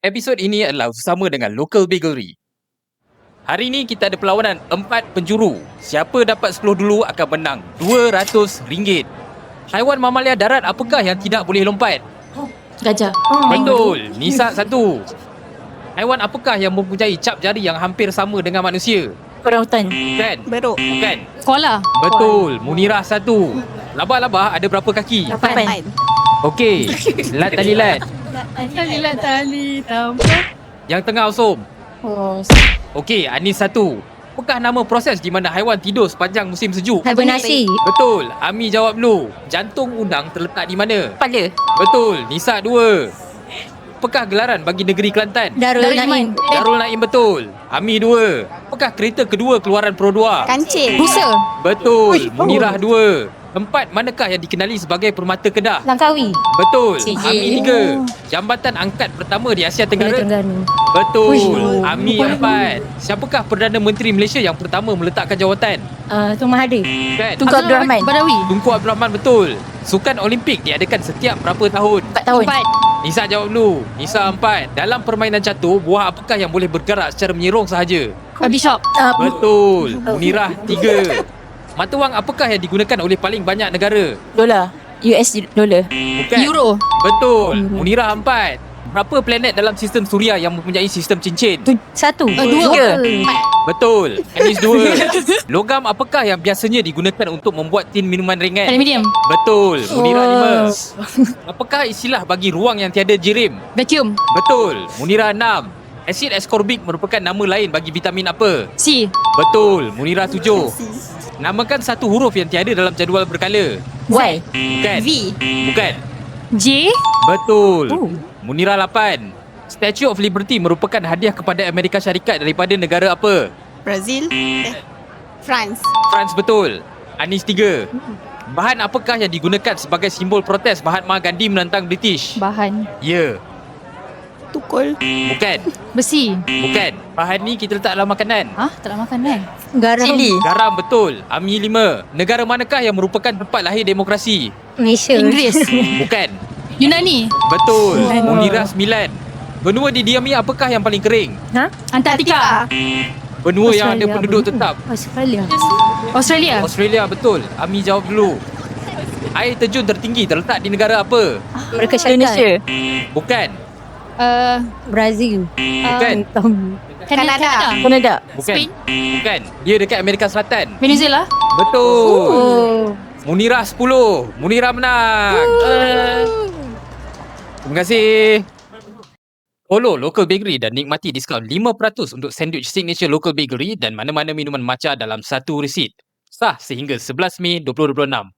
Episod ini adalah bersama dengan Local Bakery. Hari ini kita ada perlawanan 4 penjuru. Siapa dapat 10 dulu akan menang RM200. Haiwan mamalia darat apakah yang tidak boleh lompat? Gajah. Betul, Nisa 1. Haiwan apakah yang mempunyai cap jari yang hampir sama dengan manusia? Orangutan. Bukan. Beruk. Bukan. Koala. Betul, Munirah 1. Labah-labah ada berapa kaki? 8. Okey, lat tali lat. Tali tampar. Yang tengah Osom. Oh, Okey, Anis 1. Apakah nama proses di mana haiwan tidur sepanjang musim sejuk? hibernasi. Betul, Ami jawab dulu. Jantung undang terletak di mana? Kepala. Betul, Nisa 2. Apakah gelaran bagi negeri Kelantan? Darul Naim. Darul Naim betul. Ami 2. Apakah kereta kedua keluaran Pro 2? Kancil. Busa. Betul, Munirah 2. Tempat manakah yang dikenali sebagai Permata Kedah? Langkawi. Betul, CJ. Ami 3. Jambatan angkat pertama di Asia Tenggara? Terengganu. Betul, Ami 4. Siapakah Perdana Menteri Malaysia yang pertama meletakkan jawatan? Tun Mahathir. Kan? Tunku Abdul Rahman. Badawi. Tunku Abdul Rahman betul. Sukan Olimpik diadakan setiap berapa tahun? 4 tahun. 4. Nisa jawab dulu. Nisa 4. Dalam permainan catur, buah apakah yang boleh bergerak secara menyerong sahaja? Bishop. Betul. Munirah 3. Mata wang apakah yang digunakan oleh paling banyak negara? Dolar. US dolar. Bukan. Euro. Betul. Munirah 4. Berapa planet dalam sistem suria yang mempunyai sistem cincin? 1. 2. Betul. Anis 2. Logam apakah yang biasanya digunakan untuk membuat tin minuman ringan? Aluminium. Betul. Munirah 5. Apakah istilah bagi ruang yang tiada jirim? Vacuum. Betul. Munirah 6. Asid ascorbic merupakan nama lain bagi vitamin apa? C. Betul. Munirah 7. Namakan satu huruf yang tiada dalam jadual berkala. Y. Bukan. V. Bukan. J. Betul. Munirah 8. Statue of Liberty merupakan hadiah kepada Amerika Syarikat daripada negara apa? Brazil. France. France betul. Anis 3. Bahan apakah yang digunakan sebagai simbol protes Mahatma Gandhi menentang British? Bahan. Ya. Tukul. Bukan. Besi. Bukan. Bahan ni kita letak dalam makanan. Tak nak makan kan? Garam. Chili. Garam betul. Ami 5. Negara manakah yang merupakan tempat lahir demokrasi? Malaysia. Inggeris. Bukan. Yunani. Betul. Munirah 9. Benua didiami apakah yang paling kering? Antartika. Benua yang ada Australia. penduduk tetap. Australia. Australia. Australia betul. Ami jawab dulu. Air terjun tertinggi terletak di negara apa? Amerika Syarikat. Bukan. Brazil. Bukan. Kanada. Kanada. Bukan. Spain. Bukan. Dia dekat Amerika Selatan. Venezuela. Betul. Oh. Munirah 10. Munirah menang. Terima kasih. Follow Local Bakery dan nikmati diskaun 5% untuk sandwich signature Local Bakery dan mana-mana minuman matcha dalam satu resit. Sah sehingga 11 Mei 2026.